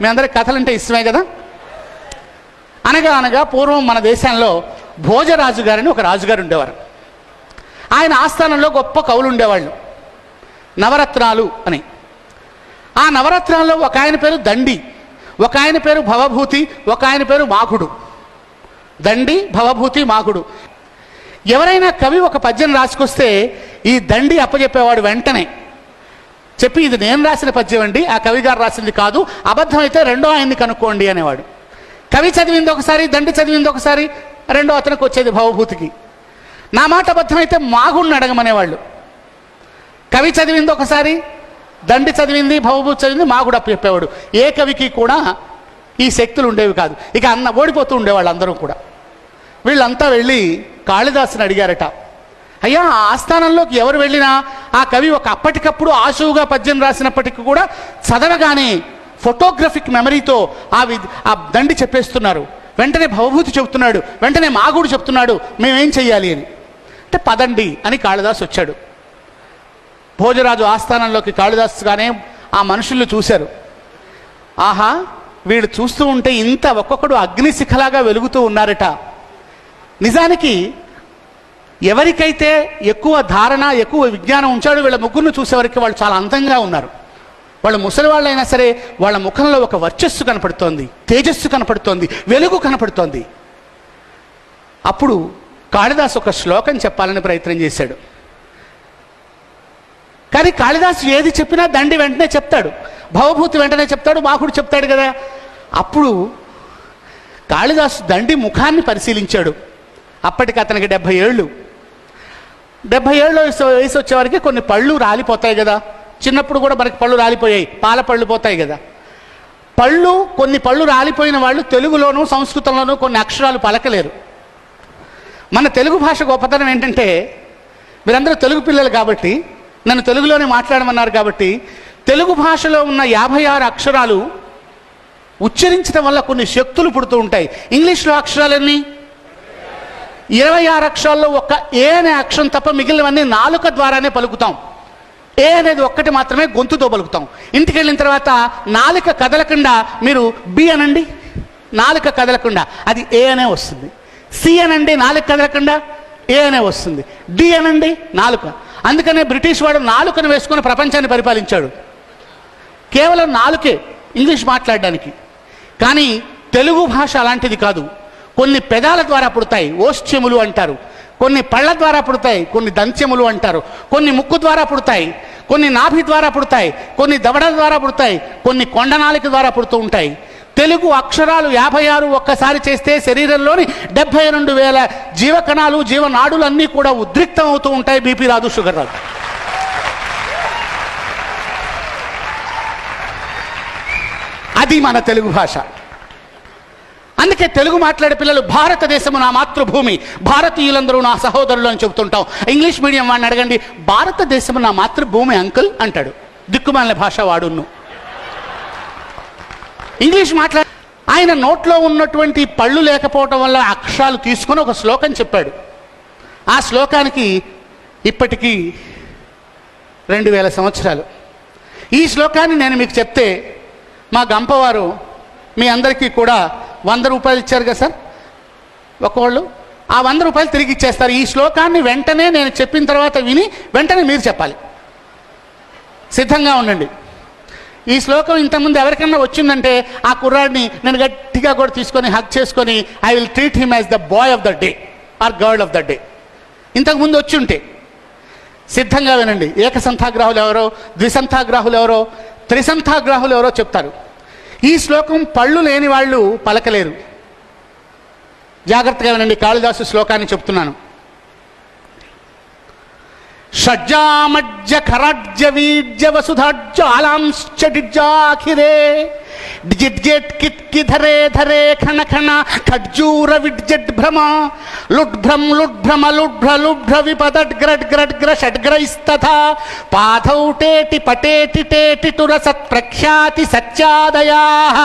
మీ అందరికి కథలంటే ఇష్టమే కదా. అనగా అనగా పూర్వం మన దేశంలో భోజరాజు గారని ఒక రాజుగారు ఉండేవారు. ఆయన ఆస్థానంలో గొప్ప కవులు ఉండేవాళ్ళు, నవరత్నాలు అని. ఆ నవరత్నాల్లో ఒక ఆయన పేరు దండి, ఒక ఆయన పేరు భవభూతి, ఒక ఆయన పేరు మాకుడు. దండి, భవభూతి, మాకుడు. ఎవరైనా కవి ఒక పద్యం రాసుకొస్తే ఈ దండి అప్పచెప్పేవాడు వెంటనే. చెప్పి ఇది నేను రాసిన పద్యం అండి, ఆ కవి గారు రాసింది కాదు, అబద్ధం అయితే రెండో ఆయన్ని కనుక్కోండి అనేవాడు. కవి చదివింది ఒకసారి, దండి చదివింది ఒకసారి, రెండో అతనికి వచ్చేది భవభూతికి. నా మాట అబద్ధం అయితే మాగుడిని అడగమనేవాళ్ళు. కవి చదివింది ఒకసారి, దండి చదివింది, భవభూతి చదివింది, మాగుడు అప్పు చెప్పేవాడు. ఏ కవికి కూడా ఈ శక్తులు ఉండేవి కాదు. ఇక ఓడిపోతూ ఉండేవాళ్ళు అందరూ కూడా. వీళ్ళంతా వెళ్ళి కాళిదాసుని అడిగారట, అయ్యా ఆస్థానంలోకి ఎవరు వెళ్ళినా ఆ కవి ఒక అప్పటికప్పుడు ఆశువుగా పద్యం రాసినప్పటికీ కూడా చదవగానే ఫోటోగ్రఫిక్ మెమరీతో ఆ దండి చెప్పేస్తున్నారు, వెంటనే భవభూతి చెప్తున్నాడు, వెంటనే మాగుడు చెప్తున్నాడు, మేమేం చెయ్యాలి అని. అంటే పదండి అని కాళిదాసు వచ్చాడు. భోజరాజు ఆస్థానంలోకి కాళిదాసుగానే ఆ మనుషుల్ని చూశారు. ఆహా, వీళ్ళు చూస్తూ ఉంటే ఇంత ఒక్కొక్కడు అగ్నిశిఖలాగా వెలుగుతూ ఉన్నారట. నిజానికి ఎవరికైతే ఎక్కువ ధారణ, ఎక్కువ విజ్ఞానం ఉంచాడో వీళ్ళ ముగ్గురును చూసేవరకు వాళ్ళు చాలా అందంగా ఉన్నారు. వాళ్ళు ముసలి వాళ్ళైనా సరే వాళ్ళ ముఖంలో ఒక వర్చస్సు కనపడుతోంది, తేజస్సు కనపడుతోంది, వెలుగు కనపడుతోంది. అప్పుడు కాళిదాసు ఒక శ్లోకం చెప్పాలని ప్రయత్నం చేశాడు. కానీ కాళిదాసు ఏది చెప్పినా దండి వెంటనే చెప్తాడు, భవభూతి వెంటనే చెప్తాడు, మాకుడు చెప్తాడు కదా. అప్పుడు కాళిదాసు దండి ముఖాన్ని పరిశీలించాడు. అప్పటికి అతనికి 70 ఏళ్ళు. 70 ఏళ్ళు వయసు వచ్చేవారికి కొన్ని పళ్ళు రాలిపోతాయి కదా. చిన్నప్పుడు కూడా మనకి పళ్ళు రాలిపోయాయి, పాల పళ్ళు పోతాయి కదా. కొన్ని పళ్ళు రాలిపోయిన వాళ్ళు తెలుగులోనూ సంస్కృతంలోనూ కొన్ని అక్షరాలు పలకలేరు. మన తెలుగు భాష గొప్పతనం ఏంటంటే, మీరందరూ తెలుగు పిల్లలు కాబట్టి నన్ను తెలుగులోనే మాట్లాడమన్నారు కాబట్టి, తెలుగు భాషలో ఉన్న 56 అక్షరాలు ఉచ్చరించడం వల్ల కొన్ని శక్తులు పుడుతూ ఉంటాయి. ఇంగ్లీష్లో అక్షరాలన్నీ 26 అక్షరాల్లో ఒక్క ఏ అనే అక్షరం తప్ప మిగిలినవన్నీ నాలుక ద్వారానే పలుకుతాం. ఏ అనేది ఒక్కటి మాత్రమే గొంతుతో పలుకుతాం. ఇంటికి వెళ్ళిన తర్వాత నాలుక కదలకుండా మీరు బి అనండి, నాలుక కదలకుండా అది ఏ అనే వస్తుంది. సి అనండి, నాలుక కదలకుండా ఏ అనే వస్తుంది. డి అనండి, నాలుక. అందుకనే బ్రిటిష్ వాడు నాలుకను వేసుకొని ప్రపంచాన్ని పరిపాలించాడు. కేవలం నాలుకే ఇంగ్లీష్ మాట్లాడడానికి. కానీ తెలుగు భాష అలాంటిది కాదు. కొన్ని పెదాల ద్వారా పుడతాయి, ఓష్ట్యములు అంటారు. కొన్ని పళ్ళ ద్వారా పుడతాయి, కొన్ని దంత్యములు అంటారు. కొన్ని ముక్కు ద్వారా పుడతాయి, కొన్ని నాభి ద్వారా పుడతాయి, కొన్ని దవడ ద్వారా పుడతాయి, కొన్ని కొండనాలిక ద్వారా పుడుతూ ఉంటాయి. తెలుగు అక్షరాలు 56 ఒక్కసారి చేస్తే శరీరంలోని 72,000 జీవకణాలు, జీవనాడులు అన్నీ కూడా ఉద్రిక్తం అవుతూ ఉంటాయి. బీపీ రాదు, షుగర్ రాదు. అది మన తెలుగు భాష. అందుకే తెలుగు మాట్లాడే పిల్లలు భారతదేశము నా మాతృభూమి, భారతీయులందరూ నా సహోదరులు అని చెబుతుంటాం. ఇంగ్లీష్ మీడియం వాడిని అడగండి, భారతదేశము నా మాతృభూమి అంకుల్ అంటాడు. దిక్కుమాలిన భాష వాడును. ఇంగ్లీష్ ఆయన నోట్లో ఉన్నటువంటి పళ్ళు లేకపోవటం వల్ల అక్షరాలు తీసుకొని ఒక శ్లోకం చెప్పాడు. ఆ శ్లోకానికి ఇప్పటికీ 2000 సంవత్సరాలు. ఈ శ్లోకాన్ని నేను మీకు చెప్తే మా గంపవారు మీ అందరికీ కూడా 100 రూపాయలు ఇచ్చారు కదా సార్ ఒక్కోళ్ళు, ఆ 100 రూపాయలు తిరిగి ఇచ్చేస్తారు. ఈ శ్లోకాన్ని వెంటనే నేను చెప్పిన తర్వాత విని వెంటనే మీరు చెప్పాలి. సిద్ధంగా ఉండండి. ఈ శ్లోకం ఇంతకుముందు ఎవరికన్నా వచ్చిందంటే ఆ కుర్రాడిని నేను గట్టిగా కూడా తీసుకొని హగ్ చేసుకొని I will treat him as the boy of the day or girl of the day. ఇంతకుముందు వచ్చి ఉంటే సిద్ధంగా వినండి. ఏకసంథాగ్రాహులు ఎవరో, ద్విసంథాగ్రాహులు ఎవరో, త్రిసంథాగ్రాహులు ఎవరో చెప్తారు. ఈ శ్లోకం పళ్ళు లేని వాళ్ళు పలకలేరు. జాగ్రత్తగా వినండి, కాళిదాసు శ్లోకాన్ని చెప్తున్నాను. షడ్జామజ్జ ఖరాజ్య వీజ్య వసుధాజ్జాలాంశ్చ డిజ్జాఖిరే డిజిడ్జెట్ కిత్కిధరే ధరే ఖణ ఖణ ఖడ్జూర విడ్జెడ్ భ్రమ లుడ్భ్రం లుడ్భ్రమ లుడ్భ్ర లుడ్భ్ర విపదడ్ గ్రడ్ గ్రడ్ గ్ర షడ్గ్రైస్తథా పాథౌ టేటి పటేటి టేటి టుర సత్ ప్రఖ్యాతి సత్యాదయాః.